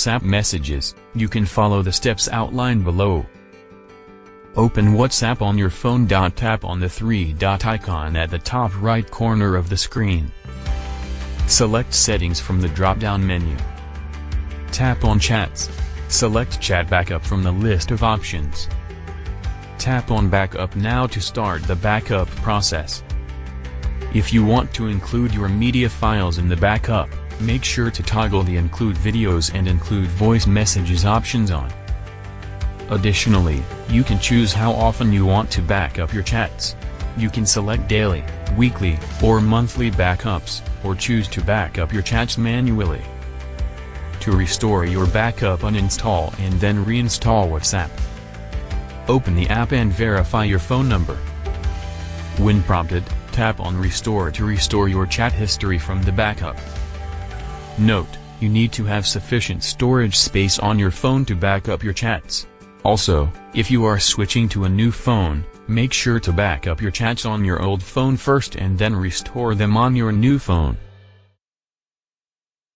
WhatsApp messages, you can follow the steps outlined below. Open WhatsApp on your phone. Tap on the three-dot icon at the top right corner of the screen. Select Settings from the drop-down menu. Tap on Chats. Select Chat Backup from the list of options. Tap on Backup now to start the backup process. If you want to include your media files in the backup, make sure to toggle the Include Videos and Include Voice Messages options on. Additionally, you can choose how often you want to back up your chats. You can select daily, weekly, or monthly backups, or choose to back up your chats manually. To restore your backup, uninstall and then reinstall WhatsApp. Open the app and verify your phone number. When prompted, tap on Restore to restore your chat history from the backup. Note, you need to have sufficient storage space on your phone to back up your chats. Also, if you are switching to a new phone, make sure to back up your chats on your old phone first and then restore them on your new phone.